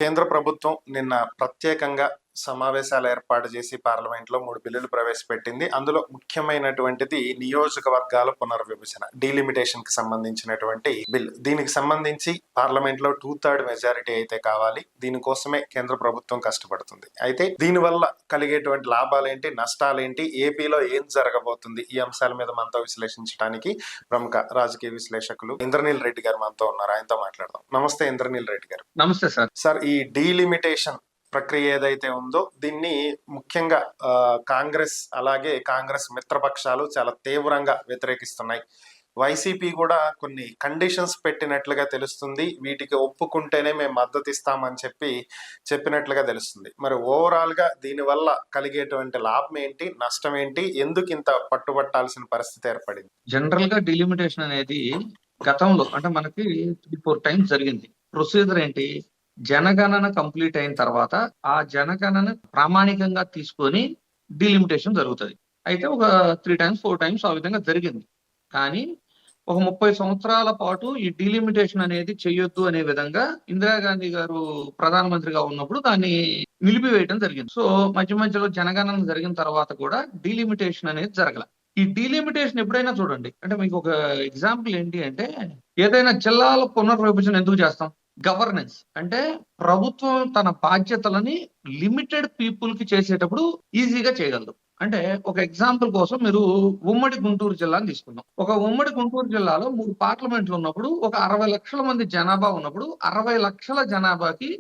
కేంద్ర ప్రభుత్వం నిన్న ప్రత్యేకంగా సమావేశాలు ఏర్పాటు చేసి పార్లమెంట్లో 3 బిల్లులు ప్రవేశపెట్టింది. అందులో ముఖ్యమైనటువంటిది నియోజకవర్గాల పునర్విభజన, డీలిమిటేషన్ కి సంబంధించినటువంటి బిల్. దీనికి సంబంధించి పార్లమెంట్లో 2/3 మెజారిటీ అయితే కావాలి. దీనికోసమే కేంద్ర ప్రభుత్వం కష్టపడుతుంది. అయితే దీనివల్ల కలిగేటువంటి లాభాలేంటి, నష్టాలేంటి, ఏపీలో ఏం జరగబోతుంది, ఈ అంశాల మీద మనతో విశ్లేషించడానికి ప్రముఖ రాజకీయ విశ్లేషకులు ఇంద్రనీల్ రెడ్డి గారు మనతో ఉన్నారు. ఆయనతో మాట్లాడదాం. నమస్తే ఇంద్రనీల్ రెడ్డి గారు. నమస్తే సార్. సార్, ఈ డీలిమిటేషన్ ప్రక్రియ ఏదైతే ఉందో దీన్ని ముఖ్యంగా కాంగ్రెస్ అలాగే కాంగ్రెస్ మిత్రపక్షాలు చాలా తీవ్రంగా వ్యతిరేకిస్తున్నాయి. వైసీపీ కూడా కొన్ని కండిషన్స్ పెట్టినట్లుగా తెలుస్తుంది. వీటికి ఒప్పుకుంటేనే మేము మద్దతు ఇస్తామని చెప్పినట్లుగా తెలుస్తుంది. మరి ఓవరాల్ గా దీనివల్ల కలిగేటువంటి లాభం ఏంటి, నష్టం ఏంటి, ఎందుకు ఇంత పట్టుబట్టాల్సిన పరిస్థితి ఏర్పడింది? జనరల్ గా డిలిమిటేషన్ అనేది గతంలో అంటే మనకి 3-4 టైమ్స్ జరిగింది. ప్రొసీజర్ ఏంటి, జనగణన కంప్లీట్ అయిన తర్వాత ఆ జనగణన ప్రామాణికంగా తీసుకొని డిలిమిటేషన్ జరుగుతుంది. అయితే ఒక 3-4 టైమ్స్ ఆ విధంగా జరిగింది. కానీ ఒక 30 సంవత్సరాల పాటు ఈ డిలిమిటేషన్ అనేది చెయ్యొద్దు అనే విధంగా ఇందిరాగాంధీ గారు ప్రధానమంత్రిగా ఉన్నప్పుడు దాన్ని నిలిపివేయడం జరిగింది. సో మధ్యలో జనగణన జరిగిన తర్వాత కూడా డిలిమిటేషన్ అనేది జరగల. ఈ డిలిమిటేషన్ ఎప్పుడైనా చూడండి, అంటే మీకు ఒక ఎగ్జాంపుల్ ఏంటి అంటే, ఏదైనా జిల్లాల పునర్విభజన ఎందుకు చేస్తాం? గవర్నెన్స్ అంటే ప్రభుత్వం తన బాధ్యతలని లిమిటెడ్ పీపుల్ కి చేసేటప్పుడు ఈజీగా చేయగలదు. అంటే ఒక ఎగ్జాంపుల్ కోసం మీరు ఉమ్మడి గుంటూరు జిల్లాని తీసుకుందాం. ఒక ఉమ్మడి గుంటూరు జిల్లాలో 3 పార్లమెంట్లు ఉన్నప్పుడు, ఒక 60 లక్షల మంది జనాభా ఉన్నప్పుడు, 60 లక్షల జనాభాకి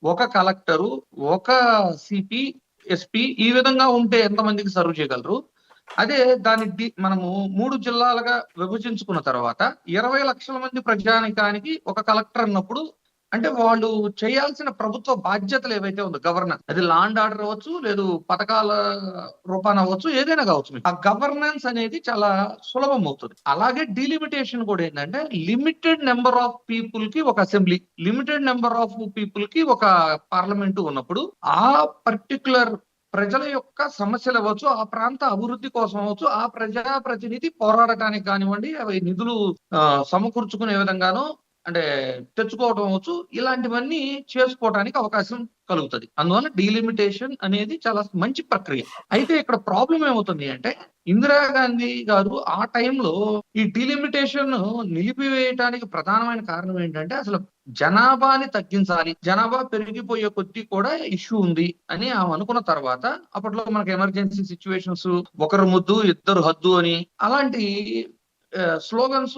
ఒక కలెక్టరు, ఒక సిపి, ఎస్పీ ఈ విధంగా ఉంటే ఎంతమందికి సర్వ్ చేయగలరు? అదే దాన్ని మనము 3 జిల్లాలుగా విభజించుకున్న తర్వాత 20 లక్షల మంది ప్రజానికానికి ఒక కలెక్టర్ అన్నప్పుడు, అంటే వాళ్ళు చేయాల్సిన ప్రభుత్వ బాధ్యతలు ఏవైతే ఉందో, గవర్నెన్స్, అది లా అండ్ ఆర్డర్ అవ్వచ్చు, లేదు పథకాల రూపాన అవ్వచ్చు, ఏదైనా కావచ్చు, ఆ గవర్నెన్స్ అనేది చాలా సులభం అవుతుంది. అలాగే డిలిమిటేషన్ కూడా ఏంటంటే, లిమిటెడ్ నెంబర్ ఆఫ్ పీపుల్ కి ఒక assembly, limited number of people కి ఒక పార్లమెంటు ఉన్నప్పుడు, ఆ పర్టికులర్ ప్రజల యొక్క సమస్యలు అవ్వచ్చు, ఆ ప్రాంత అభివృద్ధి కోసం అవ్వచ్చు, ఆ ప్రజాప్రతినిధి పోరాడటానికి కానివ్వండి, అవి నిధులు సమకూర్చుకునే విధంగానో అంటే తెచ్చుకోవడం అవ్వచ్చు, ఇలాంటివన్నీ చేసుకోవడానికి అవకాశం కలుగుతుంది. అందువల్ల డీలిమిటేషన్ అనేది చాలా మంచి ప్రక్రియ. అయితే ఇక్కడ ప్రాబ్లం ఏమవుతుంది అంటే, ఇందిరాగాంధీ గారు ఆ టైంలో ఈ డీలిమిటేషన్ నిలిపివేయడానికి ప్రధానమైన కారణం ఏంటంటే, అసలు జనాభాని తగ్గించాలి, జనాభా పెరిగిపోయే కొద్దీ కూడా ఇష్యూ ఉంది అని ఆమె అనుకున్న తర్వాత, అప్పట్లో మనకి ఎమర్జెన్సీ సిచ్యువేషన్స్, ఒకరు ముద్దు ఇద్దరు హద్దు అని అలాంటి స్లోగన్స్,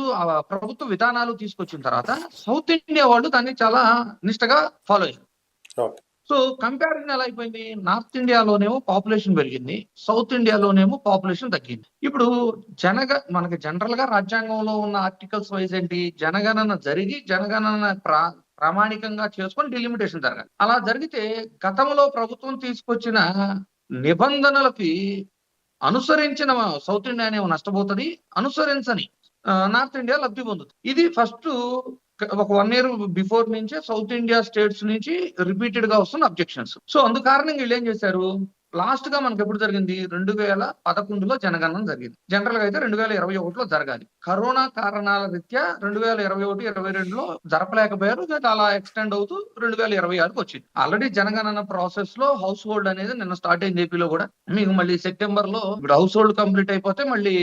ప్రభుత్వ విధానాలు తీసుకొచ్చిన తర్వాత సౌత్ ఇండియా వాళ్ళు దాన్ని చాలా నిష్టగా ఫాలో అయ్యారు. సో కంపారిజన్ ఎలా అయిపోయింది, నార్త్ ఇండియాలోనేమో పాపులేషన్ పెరిగింది, సౌత్ ఇండియాలోనేమో పాపులేషన్ తగ్గింది. ఇప్పుడు మనకి జనరల్ గా రాజ్యాంగంలో ఉన్న ఆర్టికల్స్ వైజ్ ఏంటి, జనగణన జరిగి జనగణన ప్రామాణికంగా చేసుకొని డిలిమిటేషన్ జరగాలి. అలా జరిగితే గతంలో ప్రభుత్వం తీసుకొచ్చిన నిబంధనలకి అనుసరించిన సౌత్ ఇండియానే నష్టపోతుంది, అనుసరించని నార్త్ ఇండియా లబ్ధి పొందుతుంది. ఇది ఫస్ట్ ఒక 1 year బిఫోర్ నుంచే సౌత్ ఇండియా స్టేట్స్ నుంచి రిపీటెడ్ గా వస్తున్న అబ్జెక్షన్స్. సో అందు కారణంగా వీళ్ళు ఏం చేశారు, లాస్ట్ గా మనకి ఎప్పుడు జరిగింది, 2011లో జనగణన జరిగింది. జనరల్ గా అయితే 2021లో జరగాలి. కరోనా కారణాల రీత్యా 2021-22లో జరపలేకపోయారు. అలా ఎక్స్టెండ్ అవుతూ 2026కి వచ్చింది. ఆల్రెడీ జనగణన ప్రాసెస్ లో హౌస్ హోల్డ్ అనేది నిన్న స్టార్ట్ అయింది ఏపీలో కూడా. మీకు మళ్ళీ సెప్టెంబర్ లో ఇప్పుడు హౌస్ హోల్డ్ కంప్లీట్ అయిపోతే మళ్ళీ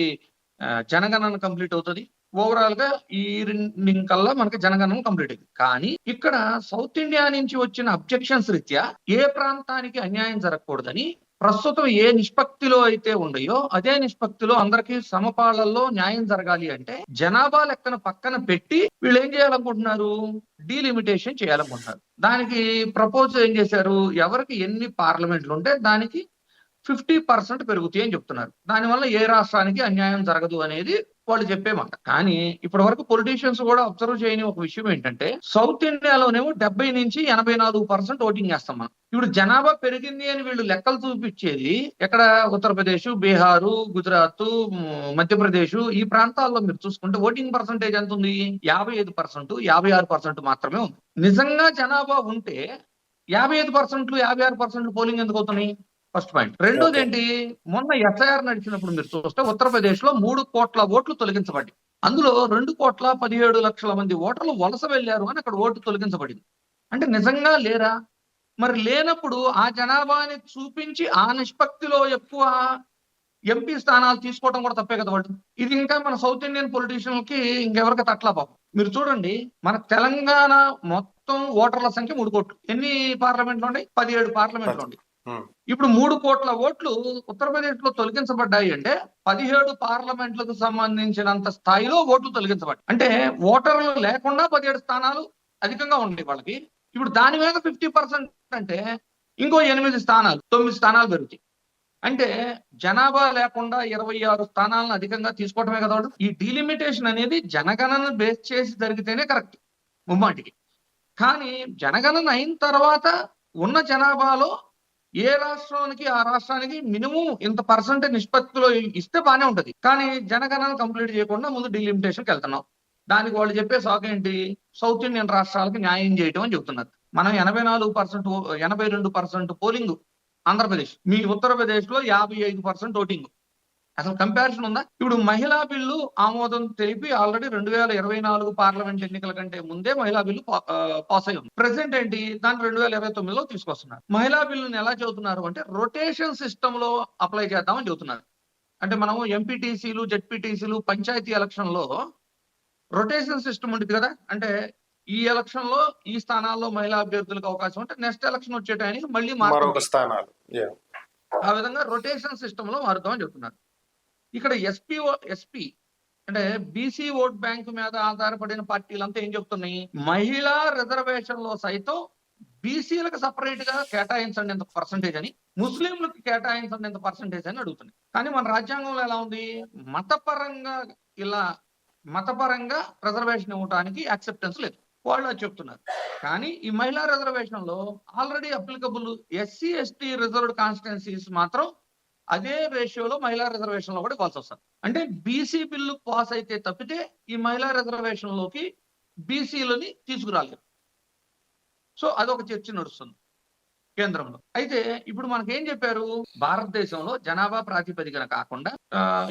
జనగణన కంప్లీట్ అవుతుంది. ఓవరాల్ గా ఈ రెండింగ్ కల్లా మనకి జనగణన కంప్లీట్ అయింది. కానీ ఇక్కడ సౌత్ ఇండియా నుంచి వచ్చిన అబ్జెక్షన్స్ రీత్యా ఏ ప్రాంతానికి అన్యాయం జరగకూడదని ప్రస్తుతం ఏ నిష్పత్తిలో అయితే ఉన్నాయో అదే నిష్పత్తిలో అందరికీ సమపాళ్లలో న్యాయం జరగాలి అంటే, జనాభా లెక్కన పక్కన పెట్టి వీళ్ళు ఏం చేయాలనుకుంటున్నారు, డీలిమిటేషన్ చేయాలనుకుంటున్నారు. దానికి ప్రపోజ్ ఏం చేశారు, ఎవరికి ఎన్ని పార్లమెంట్లు ఉంటే దానికి 50% పెరుగుతాయి అని చెప్తున్నారు. దానివల్ల ఏ రాష్ట్రానికి అన్యాయం జరగదు అనేది వాళ్ళు చెప్పే మాట. కానీ ఇప్పటి వరకు పొలిటీషియన్స్ కూడా అబ్జర్వ్ చేయని ఒక విషయం ఏంటంటే, సౌత్ ఇండియాలోనేమో 70-84% ఓటింగ్ చేస్తాం మనం. ఇప్పుడు జనాభా పెరిగింది అని వీళ్ళు లెక్కలు చూపించేది ఎక్కడ, ఉత్తరప్రదేశ్, బీహారు, గుజరాత్, మధ్యప్రదేశ్ ఈ ప్రాంతాల్లో మీరు చూసుకుంటే ఓటింగ్ పర్సంటేజ్ ఎంత ఉంది, 55%, 56% మాత్రమే ఉంది. నిజంగా జనాభా ఉంటే 55%, 56% పోలింగ్ ఎందుకు అవుతున్నాయి? First point. రెండోది ఏంటి, మొన్న ఎస్ఐఆర్ నడిచినప్పుడు మీరు చూస్తే ఉత్తరప్రదేశ్ లో 3 కోట్ల ఓట్లు తొలగించబడి, అందులో 2,17,00,000 మంది ఓటర్లు వలస వెళ్లారు అని అక్కడ ఓటు తొలగించబడింది. అంటే నిజంగా లేరా? మరి లేనప్పుడు ఆ జనాభాని చూపించి ఆ నిష్పత్తిలో ఎక్కువ ఎంపీ స్థానాలు తీసుకోవడం కూడా తప్పే కదా వాళ్ళు. ఇది ఇంకా మన సౌత్ ఇండియన్ పొలిటీషియన్‌లకి ఇంకెవరికి తట్టలా పాపం. మీరు చూడండి మన తెలంగాణ మొత్తం ఓటర్ల సంఖ్య 3,00,00,000. ఎన్ని పార్లమెంట్‌లు ఉన్నాయి? 17 పార్లమెంట్‌లు ఉన్నాయి. ఉమ్, ఇప్పుడు 3,00,00,000 ఓట్లు ఉత్తరప్రదేశ్‌లో తొలగించబడ్డాయి అంటే 17 పార్లమెంట్‌లకు సంబంధించినంత స్థాయిలో ఓట్లు తొలగించబడ్డాయి. అంటే ఓటర్లు లేకుండా 17 స్థానాలు అధికంగా ఉన్నాయి వాళ్ళకి. ఇప్పుడు దాని మీద 50% అంటే ఇంకో 8 స్థానాలు, 9 స్థానాలు పెరుగుతాయి. అంటే జనాభా లేకుండా 26 స్థానాలను అధికంగా తీసుకోవటమే కదా వాళ్ళు. ఈ డీలిమిటేషన్ అనేది జనగణన బేస్ చేసి జరిగితేనే కరెక్ట్ ముమ్మాటికి. కానీ జనగణన అయిన తర్వాత ఉన్న జనాభాలో ఏ రాష్ట్రానికి ఆ రాష్ట్రానికి మినిమం ఇంత పర్సెంటేజ్ నిష్పత్తిలో ఇస్తే బానే ఉంటది. కానీ జనగణన కంప్లీట్ చేయకుండా ముందు డీలిమిటేషన్‌కి వెళ్తున్నాం. దానికి వాళ్ళు చెప్పే సాకు ఏంటి? సౌత్ ఇండియన్ రాష్ట్రాలకు న్యాయం చేయటం అని చెప్తున్నారు. మనం 84% 82% పోలింగ్ ఆంధ్రప్రదేశ్. మీ ఉత్తరప్రదేశ్‌లో 55% ఓటింగ్. అసలు కంపారిజన్ ఉందా? ఇప్పుడు మహిళా బిల్లు ఆమోదం తెలిపి ఆల్రెడీ 2024 పార్లమెంట్ ఎన్నికల కంటే ముందే మహిళా బిల్లు పాస్ అయి ఉంది. ప్రెసెంట్ ఏంటి? దాన్ని 2029లో తీసుకొస్తున్నారు. మహిళా బిల్లుని ఎలా చెబుతున్నారు అంటే రొటేషన్ సిస్టమ్ లో అప్లై చేద్దామని చెబుతున్నారు. అంటే మనం ఎంపీటీసీలు, జెడ్పీటీసీలు, పంచాయతీ ఎలక్షన్ లో రొటేషన్ సిస్టమ్ ఉంటుంది కదా. అంటే ఈ ఎలక్షన్ లో ఈ స్థానాల్లో మహిళా అభ్యర్థులకు అవకాశం ఉంటే నెక్స్ట్ ఎలక్షన్ వచ్చే టైంకి మళ్ళీ మరొక మారుతుంది. స్థానాలు. Yeah. ఆ విధంగా రొటేషన్ సిస్టమ్ లో మారుతామని చెప్తున్నారు. ఇక్కడ ఎస్పీ అంటే బీసీ ఓట్ బ్యాంక్ మీద ఆధారపడిన పార్టీలంతా ఏం చెప్తున్నాయి? మహిళా రిజర్వేషన్ లో సైతం బీసీలకు సపరేట్ గా కేటాయించండి ఎంత పర్సంటేజ్ అని, ముస్లింలకు కేటాయించండి ఎంత పర్సంటేజ్ అని అడుగుతున్నాయి. కానీ మన రాజ్యాంగంలో ఎలా ఉంది? మతపరంగా ఇలా మతపరంగా రిజర్వేషన్ ఇవ్వడానికి యాక్సెప్టెన్స్ లేదు. వాళ్ళు అది చెప్తున్నారు. కానీ ఈ మహిళా రిజర్వేషన్ లో already applicable SC ST reserved constituencies మాత్రం అదే రేషియోలో మహిళా రిజర్వేషన్ లో కూడా ఇవ్వాల్సి వస్తుంది. అంటే బీసీ బిల్లు పాస్ అయితే తప్పితే ఈ మహిళా రిజర్వేషన్ లోకి బీసీలని తీసుకురాలేరు. సో అదొక చర్చ నడుస్తుంది కేంద్రంలో. అయితే ఇప్పుడు మనకేం చెప్పారు? భారతదేశంలో జనాభా ప్రాతిపదికన కాకుండా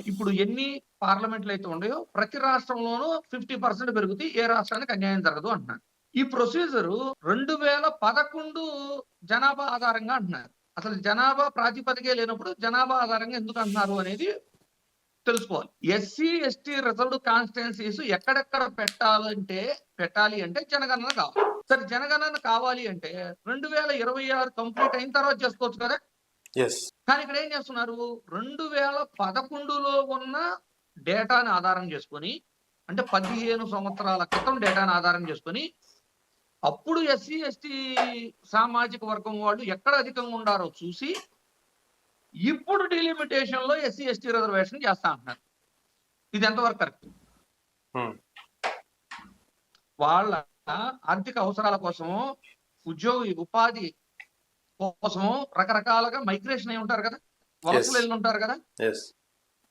ఇప్పుడు ఎన్ని పార్లమెంట్లు అయితే ఉన్నాయో ప్రతి రాష్ట్రంలోనూ 50% పెరుగుతాయి, ఏ రాష్ట్రానికి అన్యాయం జరగదు అంటున్నారు. ఈ ప్రొసీజర్ 2011 జనాభా ఆధారంగా అంటున్నారు. అసలు జనాభా ప్రాతిపదికే లేనప్పుడు జనాభా ఆధారంగా ఎందుకు అంటున్నారు అనేది తెలుసుకోవాలి. ఎస్సీ ఎస్టీ రిజర్వ్డ్ కాన్స్టిట్యున్సీస్ ఎక్కడెక్కడ పెట్టాలి అంటే జనగణన కావాలి. సరే జనగణన కావాలి అంటే 2026 కంప్లీట్ అయిన తర్వాత చేసుకోవచ్చు కదా. Yes. కానీ ఇక్కడ ఏం చేస్తున్నారు? 2011లో ఉన్న డేటాని ఆధారం చేసుకొని, అంటే 15 సంవత్సరాల క్రితం డేటాని ఆధారం చేసుకొని అప్పుడు ఎస్సీ ఎస్టీ సామాజిక వర్గం వాళ్ళు ఎక్కడ అధికంగా ఉండారో చూసి ఇప్పుడు డిలిమిటేషన్ లో ఎస్సీ ఎస్టీ రిజర్వేషన్ చేస్తా అంటున్నారు. ఇది ఎంతవరకు కరెక్ట్? Hmm. వాళ్ళ ఆర్థిక అవసరాల కోసము, ఉపాధి కోసము రకరకాలుగా మైగ్రేషన్ అయి ఉంటారు కదా, వలసలు వెళ్ళి ఉంటారు కదా. Yes.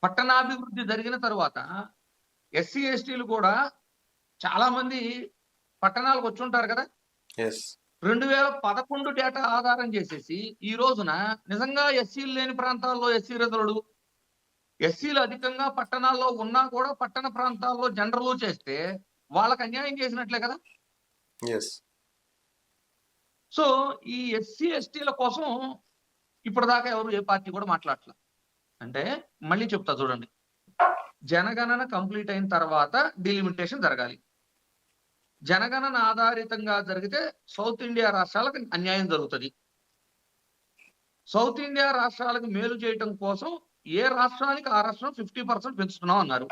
పట్టణాభివృద్ధి జరిగిన తర్వాత ఎస్సీ ఎస్టీలు కూడా చాలా మంది పట్టణాలకు వచ్చి ఉంటారు కదా. Yes. 2011 డేటా ఆధారం చేసేసి ఈ రోజున నిజంగా ఎస్సీలు లేని ప్రాంతాల్లో ఎస్సీ రిజర్వ్డ్, ఎస్సీలు అధికంగా పట్టణాల్లో ఉన్నా కూడా పట్టణ ప్రాంతాల్లో జనరల్ చేస్తే వాళ్ళకి అన్యాయం చేసినట్లే కదా. Yes. సో ఈ ఎస్సీ ఎస్టీల కోసం ఇప్పటిదాకా ఎవరు ఏ పార్టీ కూడా మాట్లాడట్లా. అంటే మళ్ళీ చెప్తా చూడండి, జనగణన కంప్లీట్ అయిన తర్వాత డిలిమిటేషన్ జరగాలి. జనగణన ఆధారితంగా జరిగితే సౌత్ ఇండియా రాష్ట్రాలకు అన్యాయం జరుగుతుంది. సౌత్ ఇండియా రాష్ట్రాలకు మేలు చేయటం కోసం ఏ రాష్ట్రానికి ఆ రాష్ట్రం 50% పెంచుతున్నాం అన్నారు.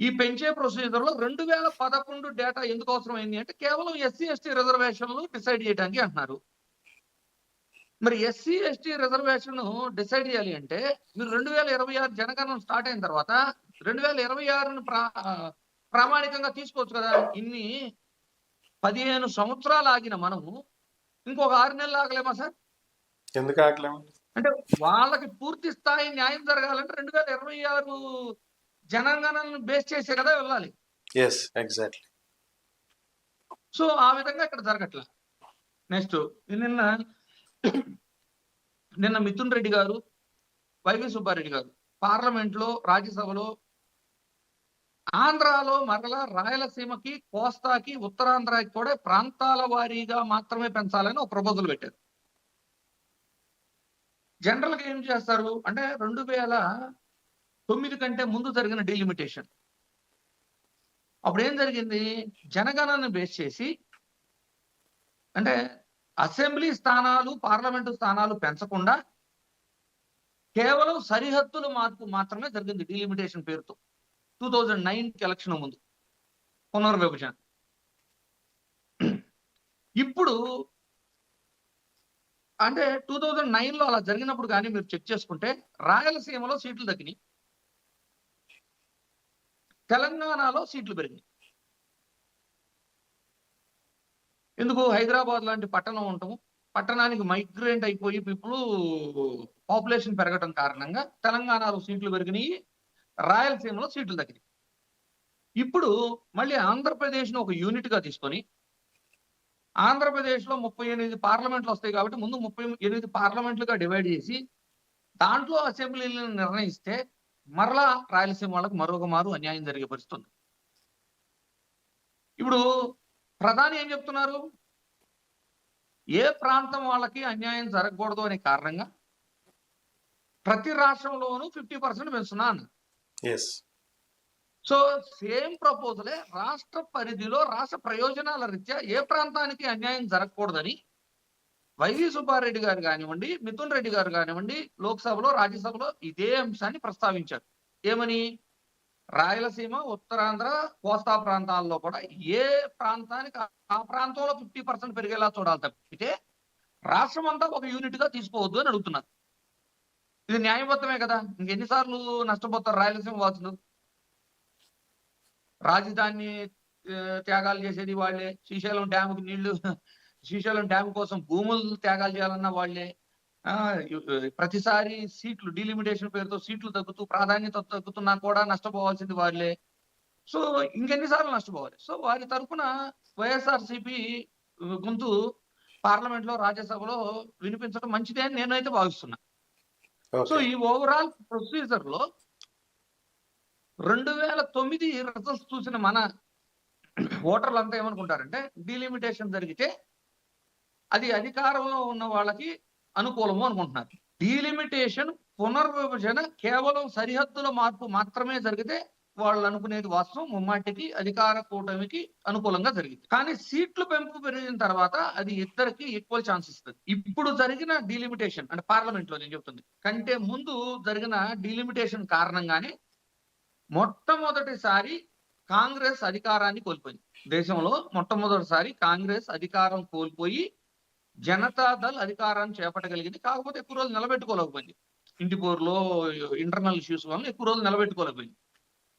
ఈ పెంచే ప్రొసీజర్ లో 2011 డేటా ఎందుకు అవసరమైంది అంటే కేవలం ఎస్సీ ఎస్టీ రిజర్వేషన్లు డిసైడ్ చేయడానికి అంటున్నారు. మరి ఎస్సీ ఎస్టీ రిజర్వేషన్ డిసైడ్ చేయాలి అంటే మీరు 2026 జనగణన స్టార్ట్ అయిన తర్వాత 2026ను ప్రామాణికంగా తీసుకోవచ్చు కదా. ఇన్ని 15 సంవత్సరాలు ఆగిన మనము ఇంకొక 6 నెలలు ఆగలేమా సార్? ఎందుకు ఆగలేము? అంటే వాళ్ళకి పూర్తి స్థాయి న్యాయం జరగాలంటే 2026 జనగణనను బేస్ చేసే కదా వెళ్ళాలి. Yes, exactly. సో ఆ విధంగా ఇక్కడ జరగట్లా. నెక్స్ట్ నిన్న మిథున్ రెడ్డి గారు, వైవి సుబ్బారెడ్డి గారు పార్లమెంట్ లో రాజ్యసభలో ఆంధ్రాలో మరలా రాయలసీమకి, కోస్తాకి, ఉత్తరాంధ్రకి కూడా ప్రాంతాల వారీగా మాత్రమే పెంచాలని ఒక ప్రపోజల్ పెట్టారు. జనరల్ గా ఏం చేస్తారు అంటే 2009 కంటే ముందు జరిగిన డీలిమిటేషన్. అప్పుడు ఏం జరిగింది? జనగణన బేస్ చేసి అంటే అసెంబ్లీ స్థానాలు, పార్లమెంటు స్థానాలు పెంచకుండా కేవలం సరిహద్దుల మార్పు మాత్రమే జరిగింది డీలిమిటేషన్ పేరుతో. 2009 ఎలక్షన్ ముందు పునర్విభజన. ఇప్పుడు అంటే 2009లో అలా జరిగినప్పుడు కానీ మీరు చెక్ చేసుకుంటే రాయలసీమలో సీట్లు తగ్గినాయి, తెలంగాణలో సీట్లు పెరిగినాయి. ఎందుకు? హైదరాబాద్ లాంటి పట్టణం ఉంటాము, పట్టణానికి మైగ్రేట్ అయిపోయి పీపుల్ పాపులేషన్ పెరగడం కారణంగా తెలంగాణలో సీట్లు పెరిగినాయి, రాయలసీమలో సీట్లు తగ్గినాయి. ఇప్పుడు మళ్ళీ ఆంధ్రప్రదేశ్ను ఒక యూనిట్ గా తీసుకొని ఆంధ్రప్రదేశ్లో 38 పార్లమెంట్లు వస్తాయి కాబట్టి ముందు 38 పార్లమెంట్లుగా డివైడ్ చేసి దాంట్లో అసెంబ్లీలను నిర్ణయిస్తే మరలా రాయలసీమ వాళ్ళకి మరొక మారు అన్యాయం జరిగే పరిస్థితి ఉంది. ఇప్పుడు ప్రధాని ఏం చెప్తున్నారు? ఏ ప్రాంతం వాళ్ళకి అన్యాయం జరగకూడదు అనే కారణంగా ప్రతి రాష్ట్రంలోనూ 50% పెంచుతున్నా అన్నారు. ఎస్. సో సేమ్ ప్రపోజలే రాష్ట్ర పరిధిలో రాష్ట్ర ప్రయోజనాల రీత్యా ఏ ప్రాంతానికి అన్యాయం జరగకూడదని వైవి సుబ్బారెడ్డి గారు కానివ్వండి, మిథున్ రెడ్డి గారు కానివ్వండి, లోక్సభలో, రాజ్యసభలో ఇదే అంశాన్ని ప్రస్తావించారు. ఏమని? రాయలసీమ, ఉత్తరాంధ్ర, కోస్తా ప్రాంతాల్లో కూడా ఏ ప్రాంతానికి ఆ ప్రాంతంలో 50% పెరిగేలా చూడాలి తప్పితే రాష్ట్రం అంతా ఒక యూనిట్ గా తీసుకోవద్దు అని అడుగుతున్నారు. ఇది న్యాయబద్ధమే కదా? ఇంకెన్నిసార్లు నష్టపోతారు రాయలసీమ వాసులు? రాజధాని త్యాగాలు చేసేది వాళ్ళే, శ్రీశైలం డ్యాముకి నీళ్లు, శ్రీశైలం డ్యామ్ కోసం భూములు త్యాగాలు చేయాలన్న వాళ్ళే. ప్రతిసారి సీట్లు డీలిమిటేషన్ పేరుతో సీట్లు తగ్గుతూ ప్రాధాన్యత తగ్గుతున్నా కూడా నష్టపోవాల్సింది వాళ్ళే. సో ఇంకెన్నిసార్లు నష్టపోవాలి? సో వారి తరఫున వైఎస్ఆర్సీపీ గొంతు పార్లమెంట్ లో, రాజ్యసభలో వినిపించడం మంచిదే అని నేనైతే భావిస్తున్నా. సో ఈ ఓవరాల్ ప్రొసీజర్ లో 2009 రిజల్ట్స్ చూసిన మన ఓటర్లు అంతా ఏమనుకుంటారంటే డీలిమిటేషన్ జరిగితే అది అధికారంలో ఉన్న వాళ్ళకి అనుకూలము అనుకుంటున్నారు. డీలిమిటేషన్, పునర్విభజన కేవలం సరిహద్దుల మార్పు మాత్రమే జరిగితే వాళ్ళు అనుకునేది వాస్తవం, ముమ్మాటికి అధికార కూటమికి అనుకూలంగా జరిగింది. కానీ సీట్లు పెంపు పెరిగిన తర్వాత అది ఇద్దరికి ఈక్వల్ ఛాన్స్ ఇస్తుంది. ఇప్పుడు జరిగిన డీలిమిటేషన్ అంటే పార్లమెంట్ లో నేను చెప్తుంది కంటే ముందు జరిగిన డీలిమిటేషన్ కారణంగానే మొట్టమొదటిసారి కాంగ్రెస్ అధికారాన్ని కోల్పోయింది. దేశంలో మొట్టమొదటిసారి కాంగ్రెస్ అధికారం కోల్పోయి జనతాదళ్ అధికారాన్ని చేపట్టగలిగింది. కాకపోతే ఎక్కువ రోజులు నిలబెట్టుకోలేకపోయింది. ఇంటి పోరులో ఇంటర్నల్ ఇష్యూస్ వల్ల ఎక్కువ రోజులు నిలబెట్టుకోలేకపోయింది.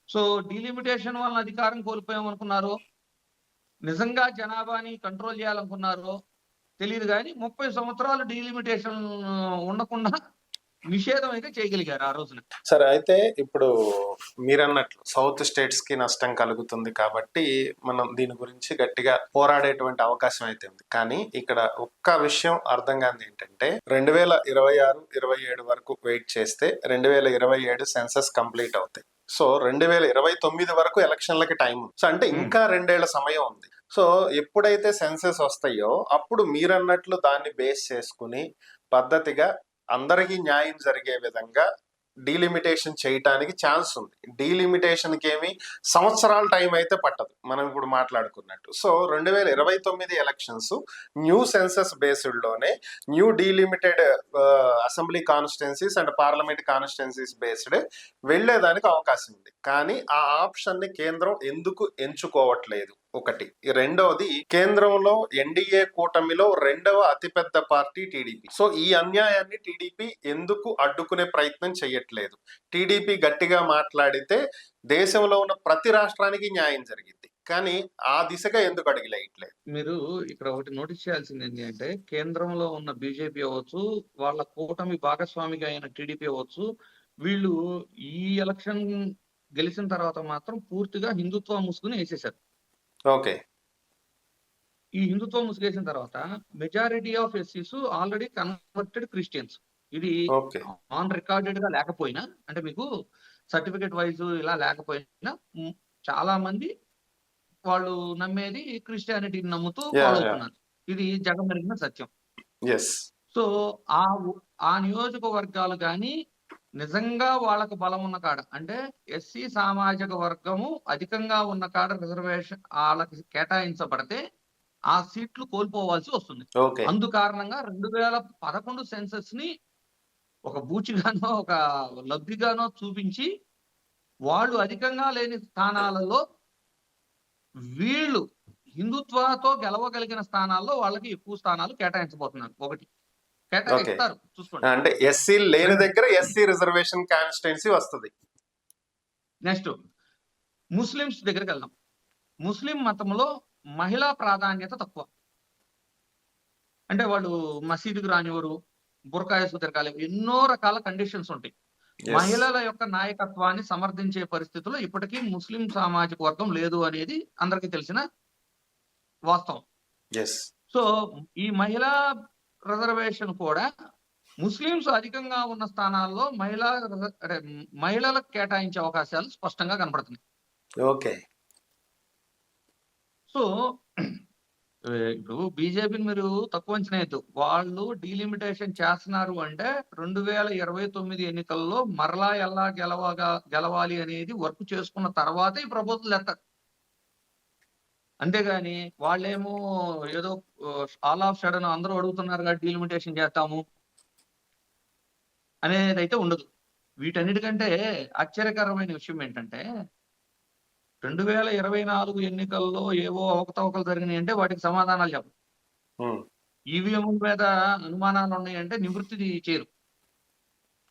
సో డీలిమిటేషన్ వలన అధికారం కోల్పోయాం అనుకున్నారు, నిజంగా జనాభాని కంట్రోల్ చేయాలనుకున్నారు తెలియదు. కానీ 30 సంవత్సరాలు డీలిమిటేషన్ ఉండకుండా నిషేధం అయితే చేయగలిగారు ఆ రోజున. సరే, అయితే ఇప్పుడు మీరన్నట్లు సౌత్ స్టేట్స్ కి నష్టం కలుగుతుంది కాబట్టి మనం దీని గురించి గట్టిగా పోరాడేటువంటి అవకాశం అయితే ఉంది. కానీ ఇక్కడ ఒక్క విషయం అర్థం కాని ఏంటంటే 2026-27 వరకు వెయిట్ చేస్తే 2027 సెన్సస్ కంప్లీట్ అవుతాయి. సో 2029 వరకు ఎలక్షన్లకి టైం ఉంది. సో అంటే ఇంకా 2 ఏళ్ల సమయం ఉంది. సో ఎప్పుడైతే సెన్సస్ వస్తాయో అప్పుడు మీరన్నట్లు దాన్ని బేస్ చేసుకుని పద్ధతిగా అందరికీ న్యాయం జరిగే విధంగా డీలిమిటేషన్ చేయటానికి ఛాన్స్ ఉంది. డీలిమిటేషన్కి ఏమి సంవత్సరాల టైం అయితే పట్టదు, మనం ఇప్పుడు మాట్లాడుకున్నట్టు. సో 2029 ఎలక్షన్స్ న్యూ సెన్సస్ బేస్డ్లోనే new delimited assembly constituencies and parliament constituencies based వెళ్లేదానికి అవకాశం ఉంది. కానీ ఆ ఆప్షన్ని కేంద్రం ఎందుకు ఎంచుకోవట్లేదు? ఒకటి. రెండవది, కేంద్రంలో ఎన్డీఏ కూటమిలో రెండవ అతిపెద్ద పార్టీ టీడీపీ. సో ఈ అన్యాయాన్ని టీడీపీ ఎందుకు అడ్డుకునే ప్రయత్నం చేయట్లేదు? టీడీపీ గట్టిగా మాట్లాడితే దేశంలో ఉన్న ప్రతి రాష్ట్రానికి న్యాయం జరిగింది, కానీ ఆ దిశగా ఎందుకు అడుగులేయట్లేదు? మీరు ఇక్కడ ఒకటి నోటీస్ చేయాల్సింది ఏంటి అంటే కేంద్రంలో ఉన్న బీజేపీ అవ్వచ్చు, వాళ్ళ కూటమి భాగస్వామిగా అయిన టీడీపీ అవ్వచ్చు, వీళ్ళు ఈ ఎలక్షన్ గెలిచిన తర్వాత మాత్రం పూర్తిగా హిందుత్వ ముసుగుని వేసేశారు. ఓకే. ఈ హిందుత్వం ముసుగేసిన తర్వాత మెజారిటీ ఆఫ్ ఎస్సీస్ ఆల్రెడీ కన్వర్టెడ్ క్రిస్టియన్స్. ఇది ఆన్ రికార్డెడ్ గా లేకపోయినా, అంటే మీకు సర్టిఫికేట్ వైజ్ ఇలా లేకపోయినా చాలా మంది వాళ్ళు నమ్మేది క్రిస్టియానిటీని నమ్ముతూ యా ఫాలో యా అవుతున్నారు. ఇది జగమెరిగిన సత్యం. ఎస్ సో ఆ నియోజకవర్గాలు గాని నిజంగా వాళ్ళకు బలం ఉన్న కాడ అంటే ఎస్సీ సామాజిక వర్గము అధికంగా ఉన్న కాడ రిజర్వేషన్ వాళ్ళకి కేటాయించబడితే ఆ సీట్లు కోల్పోవాల్సి వస్తుంది. ఓకే అందు కారణంగా 2011 సెన్సస్ ని ఒక బూచిగానో ఒక లబ్ధిగానో చూపించి వాళ్ళు అధికంగా లేని స్థానాలలో వీళ్ళు హిందుత్వతో గెలవగలిగిన స్థానాల్లో వాళ్ళకి ఎక్కువ స్థానాలు కేటాయించబోతున్నారు. ఒకటి ఓకే కేటాయిస్తారు చూసుకోండి. అంటే ఎస్సీ లేని రెండు దగ్గర ఎస్సీ రిజర్వేషన్ కాన్స్టిట్యున్సీ వస్తుంది. నెక్స్ట్ ముస్లిమ్స్ దగ్గరికి వెళ్దాం. ముస్లిం మతంలో మహిళా ప్రాధాన్యత తక్కువ. అంటే వాళ్ళు మసీదుకు రానివ్వరు, బురకా వేసుకు తిరగాలి, ఎన్నో రకాల కండిషన్స్ ఉంటాయి. ఎస్ మహిళల యొక్క నాయకత్వాన్ని సమర్థించే పరిస్థితుల్లో ఇప్పటికీ ముస్లిం సామాజిక వర్గం లేదు అనేది అందరికీ తెలిసిన వాస్తవం. ఎస్ సో ఈ మహిళా రిజర్వేషన్ కూడా ముస్లింస్ అధికంగా ఉన్న స్థానాల్లో మహిళలకు కేటాయించే అవకాశాలు స్పష్టంగా కనబడుతున్నాయి. ఓకే సో ఇప్పుడు బీజేపీని మీరు తక్కువ అంచనా వేయద్దు. వాళ్ళు డీలిమిటేషన్ చేస్తున్నారు అంటే 2029 ఎన్నికల్లో మరలా ఎలా గెలవాలి అనేది వర్క్ చేసుకున్న తర్వాతే ఈ ప్రపోజల్ తెస్తారు. అంతేగాని వాళ్ళేమో ఏదో ఆల్ ఆఫ్ సడన్ అందరూ అడుగుతున్నారు కాబట్టి డీలిమిటేషన్ చేస్తాము అనేది అయితే ఉండదు. వీటన్నిటికంటే ఆశ్చర్యకరమైన విషయం ఏంటంటే 2024 ఎన్నికల్లో ఏవో అవకతవకలు జరిగినాయి అంటే వాటికి సమాధానాలు చెప్పరు. ఈవీఎం మీద అనుమానాలు ఉన్నాయంటే నివృత్తి చేయరు.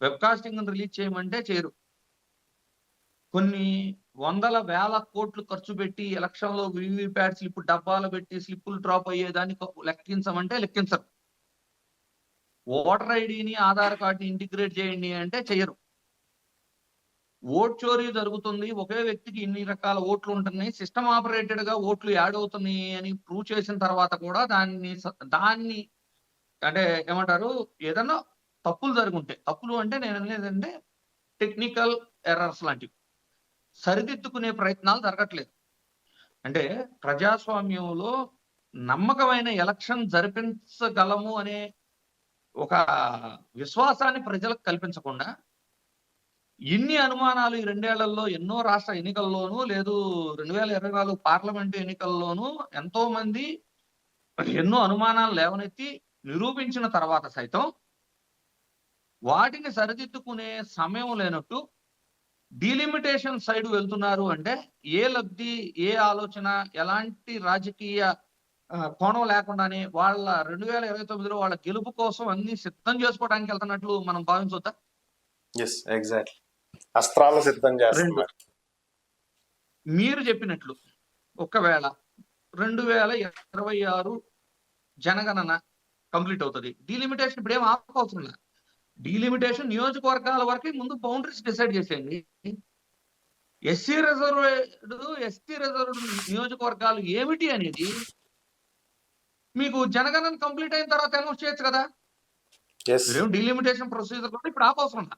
వెబ్కాస్టింగ్ రిలీజ్ చేయమంటే చేయరు. కొన్ని వందల వేల కోట్లు ఖర్చు పెట్టి ఎలక్షన్ లో వీవీప్యాట్ స్లిప్ డబ్బాలు పెట్టి స్లిప్పులు డ్రాప్ అయ్యేదాన్ని లెక్కించమంటే లెక్కించరు. ఓటర్ ఐడిని ఆధార్ కార్డుని ఇంటిగ్రేట్ చేయండి అంటే చేయరు. ఓట్ చోరీ జరుగుతుంది, ఒకే వ్యక్తికి ఇన్ని రకాల ఓట్లు ఉంటున్నాయి, సిస్టమ్ ఆపరేటెడ్ గా ఓట్లు యాడ్ అవుతున్నాయి అని ప్రూవ్ చేసిన తర్వాత కూడా దాన్ని అంటే ఏమంటారు, ఏదన్నా తప్పులు జరుగుంటే, తప్పులు అంటే నేను అనేదంటే టెక్నికల్ ఎర్రర్స్ లాంటివి సరిదిద్దుకునే ప్రయత్నాలు జరగట్లేదు. అంటే ప్రజాస్వామ్యంలో నమ్మకమైన ఎలక్షన్ జరిపించగలము అనే ఒక విశ్వాసాన్ని ప్రజలకు కల్పించకుండా ఇన్ని అనుమానాలు ఈ 2 ఏళ్లలో ఎన్నో రాష్ట్ర ఎన్నికల్లోనూ లేదు 2024 పార్లమెంటు ఎన్నికల్లోనూ ఎంతో మంది ఎన్నో అనుమానాలు లేవనెత్తి నిరూపించిన తర్వాత సైతం వాటిని సరిదిద్దుకునే సమయం లేనట్టు డీలిమిటేషన్ సైడ్ వెళ్తున్నారు. అంటే ఏ లబ్ధి, ఏ ఆలోచన, ఎలాంటి రాజకీయ కోణం లేకుండానే వాళ్ళ 2029లో వాళ్ళ గెలుపు కోసం అన్ని సిద్ధం చేసుకోవడానికి వెళ్తున్నట్లు మనం భావించొద్దా? ఎస్ ఎగ్జాక్ట్లీ, అస్త్రాలు సిద్ధం చేస్తున్నారు. మీరు చెప్పినట్లు ఒకవేళ 2026 జనగణన కంప్లీట్ అవుతుంది, డీలిమిటేషన్ ఇప్పుడు ఏం ఆపవసరం లేదు. డీలిమిటేషన్ నియోజకవర్గాల వరకు ముందు బౌండరీస్ డిసైడ్ చేసేయండి. ఎస్సీ రిజర్వ్డ్ నియోజకవర్గాలు ఏమిటి అనేది మీకు జనగణన కంప్లీట్ అయిన తర్వాత అనౌన్స్ చేయొచ్చు కదా. డీలిమిటేషన్ ప్రొసీజర్ కూడా ఇప్పుడు ఆపవసరం.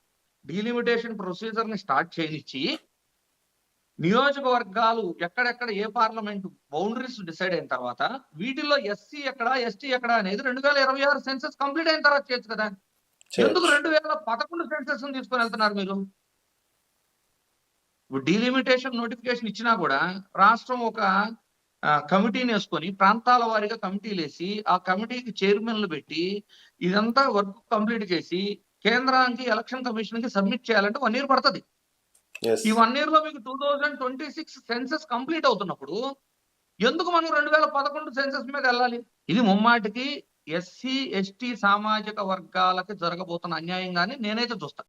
డీలిమిటేషన్ ప్రొసీజర్ ని స్టార్ట్ చేయనిచ్చి నియోజకవర్గాలు ఎక్కడెక్కడ ఏ పార్లమెంట్ బౌండరీస్ డిసైడ్ అయిన తర్వాత వీటిల్లో ఎస్సీ ఎక్కడ, ఎస్టీ ఎక్కడ అనేది 2026 సెన్సస్ కంప్లీట్ అయిన తర్వాత చేయొచ్చు కదా. ఎందుకు 2011 సెన్సస్ తీసుకొని వెళ్తున్నారు మీరు? డీలిమిటేషన్ నోటిఫికేషన్ ఇచ్చినా కూడా రాష్ట్రం ఒక కమిటీని వేసుకొని ప్రాంతాల వారీగా కమిటీలు వేసి ఆ కమిటీకి చైర్మన్లు పెట్టి ఇదంతా వర్క్ కంప్లీట్ చేసి కేంద్రానికి ఎలక్షన్ కమిషన్ కి సబ్మిట్ చేయాలంటే 1 year పడుతుంది. ఈ 1 year లో మీకు 2026 సెన్సస్ కంప్లీట్ అవుతున్నప్పుడు ఎందుకు మనం 2011 సెన్సస్ మీద వెళ్ళాలి? ఇది ముమ్మాటికి ఎస్సీ ఎస్టీ సామాజిక వర్గాలకి జరగబోతున్న అన్యాయంగానే నేనైతే చూస్తాను.